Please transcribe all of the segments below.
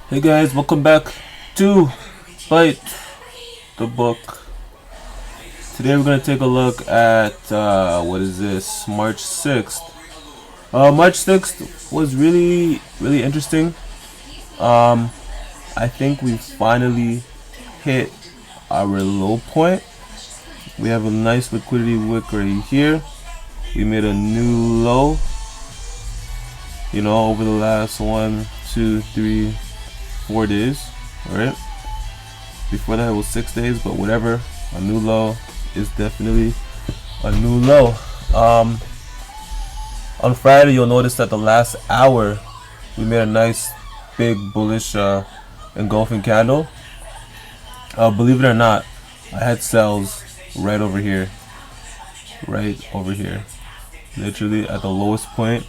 Hey guys, welcome back to Bite the Book. Today we're gonna take a look at what is this? March 6th. March 6th was really interesting. I think we finally hit our low point. We have a nice liquidity wick right here. We made a new low. You know, over the last 1, 2, 3, 4 days. Alright. Before that it was 6 days, but whatever. A new low is definitely a new low. On Friday you'll notice that the last hour we made a nice big bullish engulfing candle. Believe it or not, I had sells right over here. Literally at the lowest point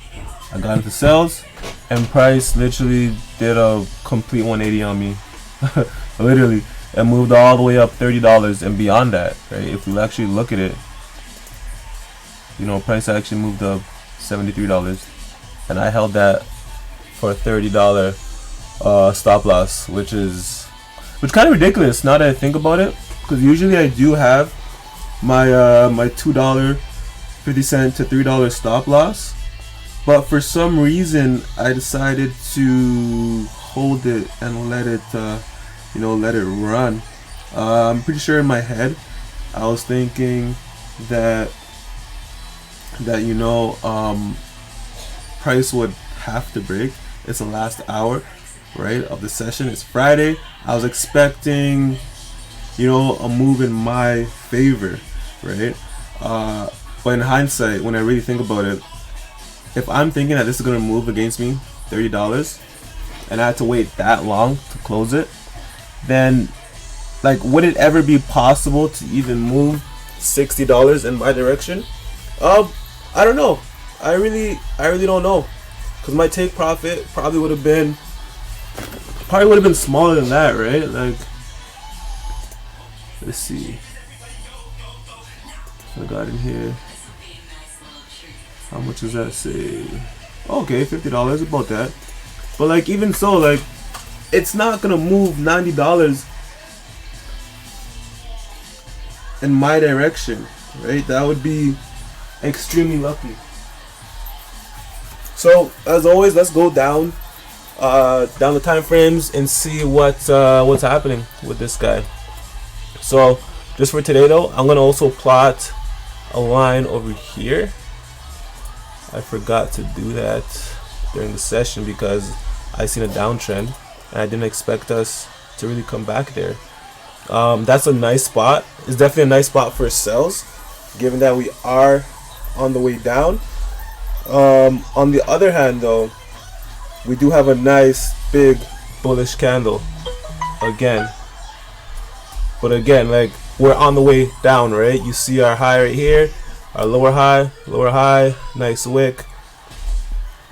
I got into sales, and price literally did a complete 180 on me. Literally, and moved all the way up $30 and beyond that, right? If we actually look at it, you know, price actually moved up $73, and I held that for a $30 stop loss, which kind of ridiculous now that I think about it, because usually I do have my my $2.50 to $3 stop loss. But for some reason, I decided to hold it and let it, let it run. I'm pretty sure in my head, I was thinking that price would have to break. It's the last hour, right, of the session. It's Friday. I was expecting, a move in my favor, right? But in hindsight, when I really think about it, if I'm thinking that this is gonna move against me $30 and I had to wait that long to close it, then would it ever be possible to even move $60 in my direction? I don't know. I really don't know, because my take profit probably would have been smaller than that, right? Let's see. I got in here. How much does that say? Okay, $50, about that. But even so, it's not gonna move $90 in my direction, right? That would be extremely lucky. So as always, let's go down the time frames and see what's happening with this guy. So just for today though, I'm gonna also plot a line over here. I forgot to do that during the session because I seen a downtrend and I didn't expect us to really come back there. That's a nice spot. It's definitely a nice spot for sales, given that we are on the way down. On the other hand though, we do have a nice big bullish candle again. But again, we're on the way down, right? You see our high right here. Our lower high, nice wick,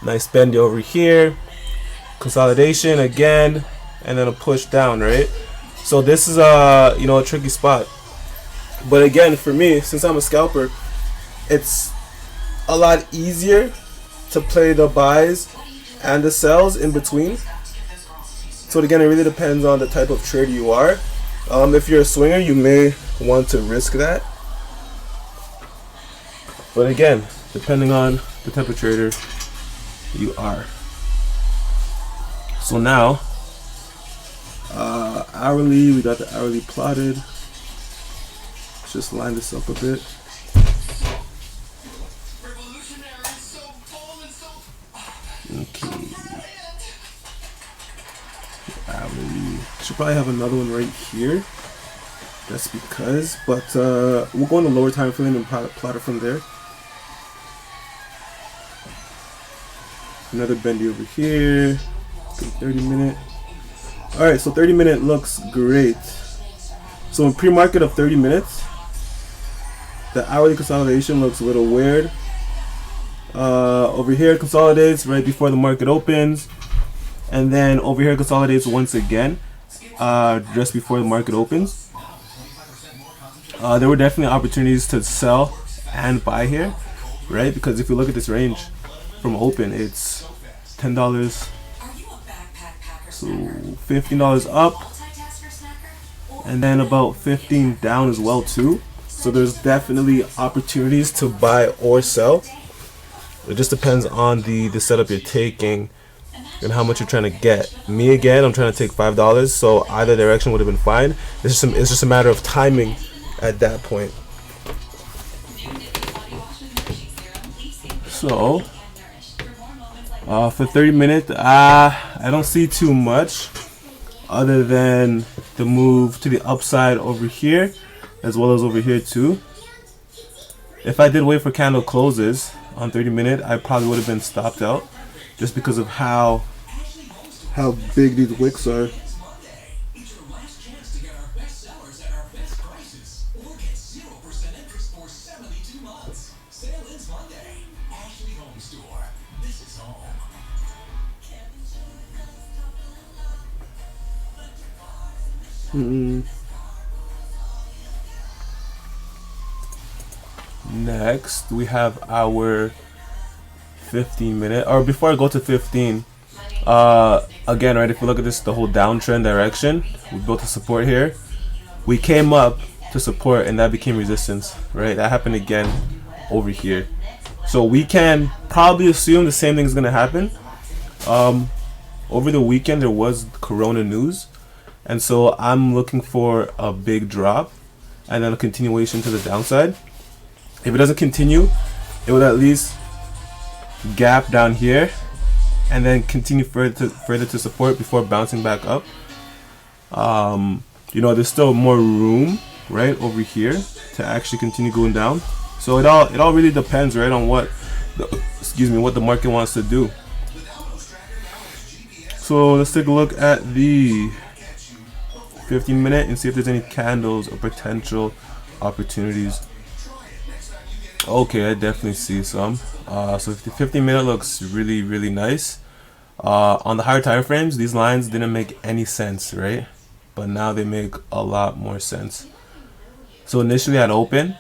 nice bendy over here, consolidation again, and then a push down, right? So this is a tricky spot. But again, for me, since I'm a scalper, it's a lot easier to play the buys and the sells in between. So again, it really depends on the type of trader you are. If you're a swinger, you may want to risk that. But again, depending on the type of trader you are. So now, hourly, we got the hourly plotted. Let's just line this up a bit. Okay. Hourly. Should probably have another one right here. That's because, but we'll go on the lower time frame and plot it from there. Another bendy over here. 30-minute. Alright, so 30-minute looks great. So in pre-market of 30 minutes, the hourly consolidation looks a little weird. Over here consolidates right before the market opens, and then over here consolidates once again just before the market opens. There were definitely opportunities to sell and buy here, right? Because if you look at this range from open, it's $10 So $15 up, and then about 15 down as well too. So there's definitely opportunities to buy or sell. It just depends on the setup you're taking and how much you're trying to get. Me, again, I'm trying to take $5, so either direction would have been fine. It's just a matter of timing at that point. So for 30 minutes, I don't see too much other than the move to the upside over here as well as over here too. If I did wait for candle closes on 30-minute, I probably would have been stopped out just because of how big these wicks are. Next, we have our 15-minute. Or before I go to 15, again, right, if you look at this, the whole downtrend direction, we built a support here. We came up to support, and that became resistance, right? That happened again over here. So we can probably assume the same thing is going to happen. Over the weekend, there was Corona news, and so I'm looking for a big drop and then a continuation to the downside. If it doesn't continue, it would at least gap down here and then continue further to support before bouncing back up. You know, there's still more room right over here to actually continue going down. So it all really depends, right, on what the market wants to do. So let's take a look at the 15-minute and see if there's any candles or potential opportunities. Okay, I definitely see some. So the 15-minute looks really nice. On the higher time frames, these lines didn't make any sense, right? But now they make a lot more sense. So initially at open,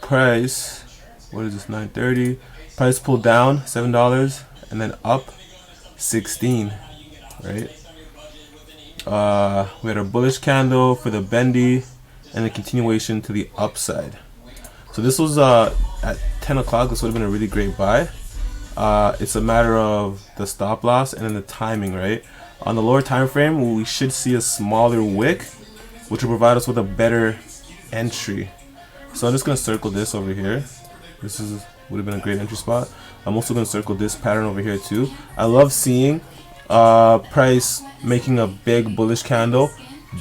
price, what is this, 9.30? Price pulled down $7 and then up 16, right? We had a bullish candle for the bendy and a continuation to the upside. So this was at 10 o'clock. This would have been a really great buy. It's a matter of the stop loss and then the timing, right? On the lower time frame, we should see a smaller wick, which will provide us with a better entry. So I'm just gonna circle this over here. This would have been a great entry spot. I'm also gonna circle this pattern over here too. I love seeing price making a big bullish candle,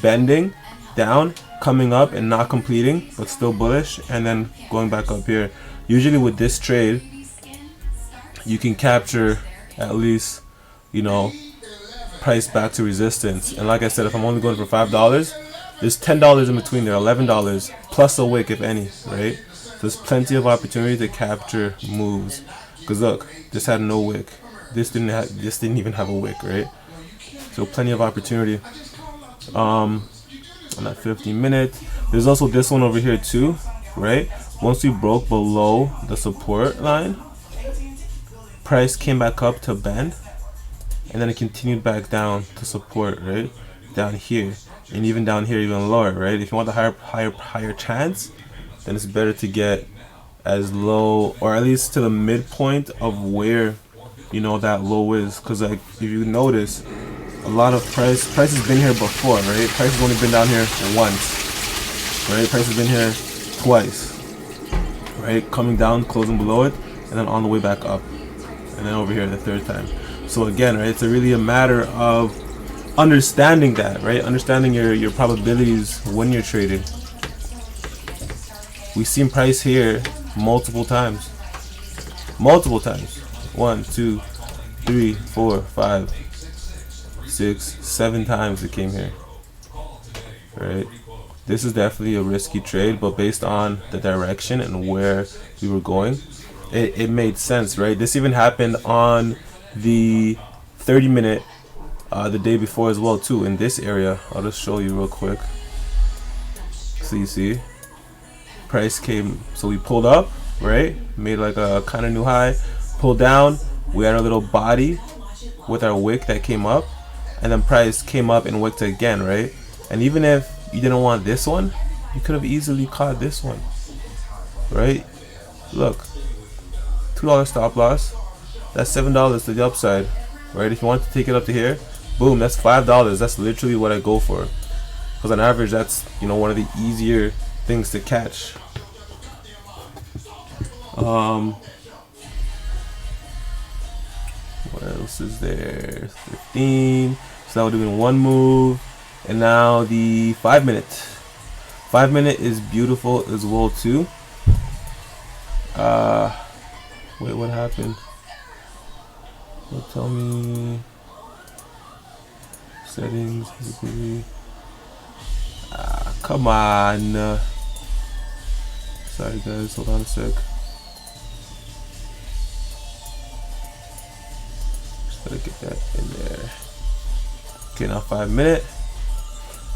bending down, coming up and not completing, but still bullish, and then going back up here. Usually with this trade, you can capture at least, you know, price back to resistance. And like I said, if I'm only going for $5, there's $10 in between there, $11 plus a wick if any, right? There's plenty of opportunity to capture moves. Because look, this had no wick. This didn't even have a wick, right? So plenty of opportunity. On that 15-minute, there's also this one over here too, right? Once we broke below the support line, price came back up to bend, and then it continued back down to support, right? Down here, and even down here, even lower, right? If you want the higher chance, then it's better to get as low, or at least to the midpoint of where, you know, that low is. Because like, if you notice, a lot of price has been here before, right? Price has only been down here once, right? Price has been here twice, right? Coming down, closing below it, and then on the way back up, and then over here the third time. So again, right, it's really a matter of understanding that, right? Understanding your probabilities when you're trading. We've seen price here multiple times. 1, 2, 3, 4, 5, 6, 7 times it came here, right? This is definitely a risky trade, but based on the direction and where we were going, it made sense, right? This even happened on the 30-minute the day before as well too, in this area. I'll just show you real quick. So you see price came, so we pulled up, right, made like a kind of new high, pulled down, we had a little body with our wick that came up, and then price came up and wicked again, right? And even if you didn't want this one, you could have easily caught this one, right? Look, $2 stop loss. That's $7 to the upside, right? If you want to take it up to here, boom, that's $5. That's literally what I go for, because on average, that's, you know, one of the easier things to catch. What else is there? 15. So that would have been one move, and now the 5 minute. 5 minute is beautiful as well too. Wait, what happened? Don't tell me. Settings. Come on. Sorry guys, hold on a sec. Just gotta get that in there. Okay, now 5 minute.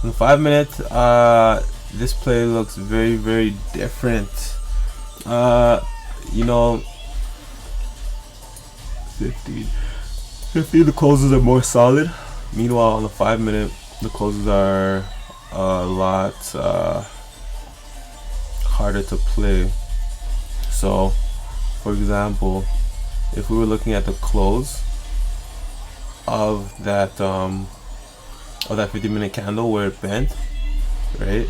In 5 minutes, this play looks very, very different. You know, 15, the closes are more solid. Meanwhile, on the 5 minute, the closes are a lot harder to play. So, for example, if we were looking at the close of that 50-minute candle where it bent, right?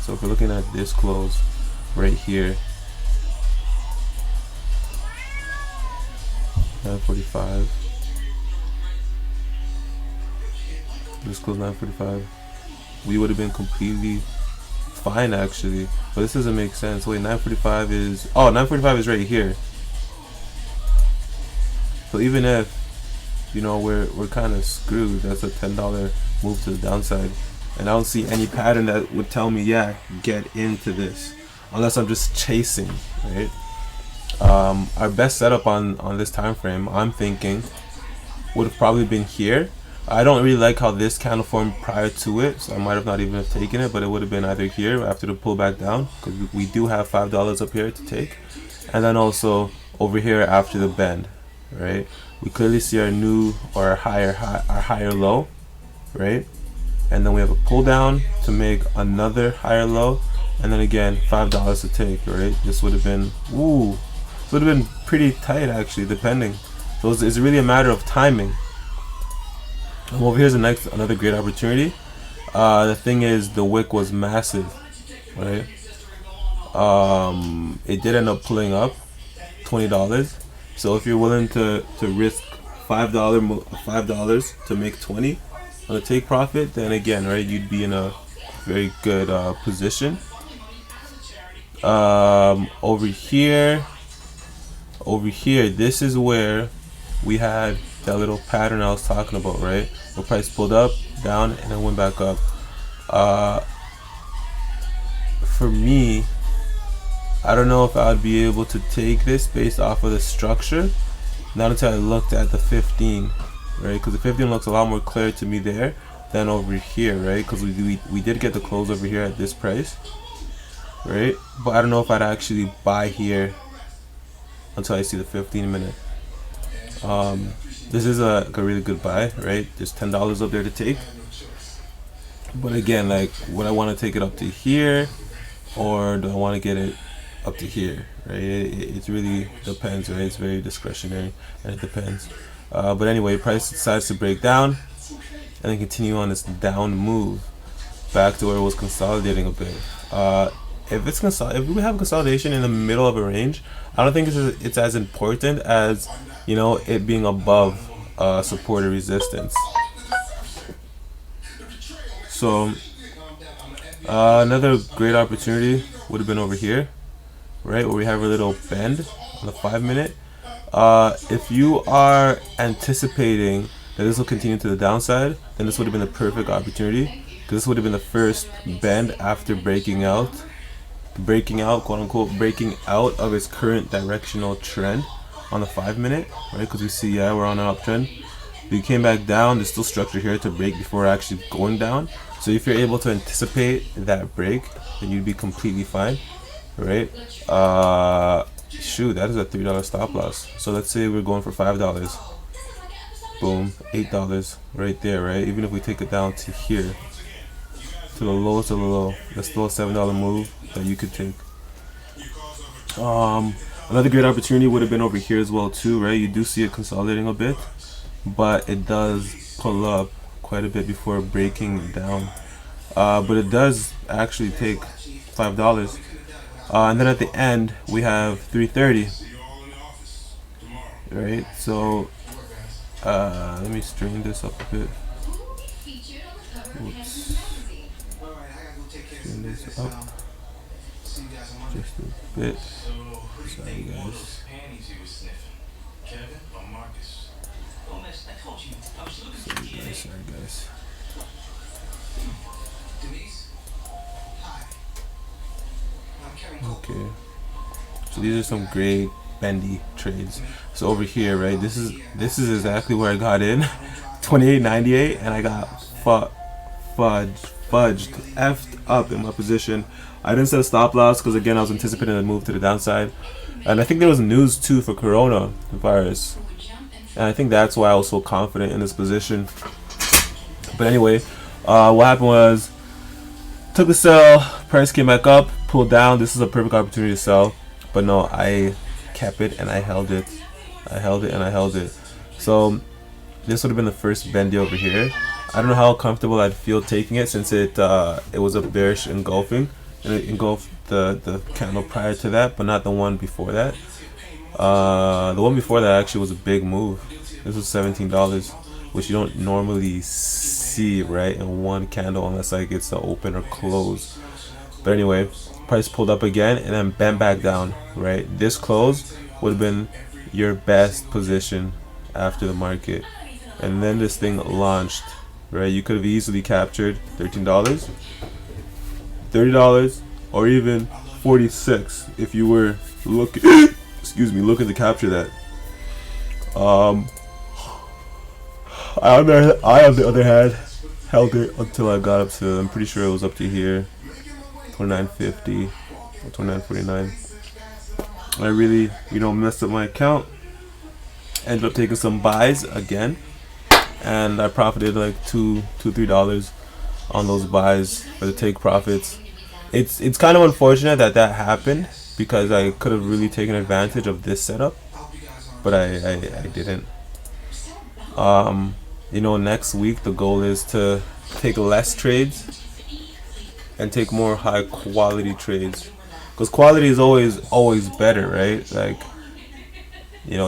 So if we're looking at this close right here, 9:45. This close 9:45. We would have been completely fine actually, but this doesn't make sense. Wait, 9:45 is 9:45 is right here. So even if, you know, we're kind of screwed, that's a $10 move to the downside, and I don't see any pattern that would tell me, yeah, get into this, unless I'm just chasing, right? Our best setup on this time frame, I'm thinking, would have probably been here. I don't really like how this candle formed prior to it, so I might have not even have taken it, but it would have been either here after the pullback down, because we do have $5 up here to take, and then also over here after the bend, right? We clearly see our new, or our higher low, right? And then we have a pull down to make another higher low, and then again $5 to take, right? This would have been, ooh, this would have been pretty tight actually, depending. So it's really a matter of timing. And over here's another great opportunity. The thing is, the wick was massive, right? It did end up pulling up $20. So if you're willing to risk $5 to make 20 on a take profit, then again, right, you'd be in a very good position. Over here, this is where we had that little pattern I was talking about, right? Where price pulled up, down, and then went back up. For me, I don't know if I would be able to take this based off of the structure, not until I looked at the 15, right? Because the 15 looks a lot more clear to me there than over here, right? Because we did get the close over here at this price, right? But I don't know if I'd actually buy here until I see the 15-minute. This is a really good buy, right? There's $10 up there to take. But again, like, would I want to take it up to here, or do I want to get it up to here, right? It really depends, right? It's very discretionary, and it depends. But anyway, price decides to break down and then continue on this down move back to where it was consolidating a bit. If we have consolidation in the middle of a range, I don't think it's as important as, you know, it being above support or resistance. So another great opportunity would have been over here, right, where we have a little bend on the 5-minute. If you are anticipating that this will continue to the downside, then this would have been the perfect opportunity, because this would have been the first bend after breaking out, quote unquote, breaking out of its current directional trend on the 5-minute, right? Because we see, yeah, we're on an uptrend. We came back down. There's still structure here to break before actually going down. So if you're able to anticipate that break, then you'd be completely fine, right? Shoot, that is a $3 stop loss. So let's say we're going for $5. Boom, $8 right there, right? Even if we take it down to here, to the lowest of the low, that's still a $7 move that you could take. Another great opportunity would have been over here as well too, right? You do see it consolidating a bit, but it does pull up quite a bit before breaking down. But it does actually take $5. And then at the end we have 330, right? So let me strain this up a bit. Oops. Strain this up just a bit. Sorry guys. Sorry guys. Okay. So these are some great bendy trades. So over here, right? This is exactly where I got in, 28.98, and I got fudged, effed up in my position. I didn't set a stop loss because again I was anticipating a move to the downside, and I think there was news too for coronavirus, and I think that's why I was so confident in this position. But anyway, what happened was took the sell, price came back up, pulled down. This is a perfect opportunity to sell, but no, I kept it and I held it. I held it and I held it. So this would have been the first bendy over here. I don't know how comfortable I'd feel taking it since it was a bearish engulfing, and it engulfed the candle prior to that, but not the one before that. The one before that actually was a big move. This was $17, which you don't normally see, right, in one candle unless like it's an open or close. But anyway, price pulled up again and then bent back down, right? This close would have been your best position after the market, and then this thing launched, right? You could have easily captured $13, $30, or even 46 if you were looking looking to capture that. I on the other hand held it until I got up to, I'm pretty sure it was up to here, 29.50 or 29.49. I really, messed up my account. Ended up taking some buys again, and I profited like $3 on those buys for the take profits. It's kind of unfortunate that happened because I could have really taken advantage of this setup, but I didn't. Next week the goal is to take less trades and take more high quality trades, because quality is always better, right? Like,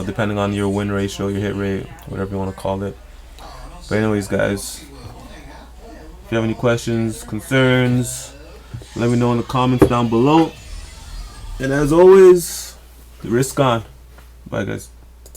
depending on your win ratio, your hit rate, whatever you want to call it. But anyways, guys, if you have any questions, concerns, let me know in the comments down below. And as always, the risk on. Bye, guys.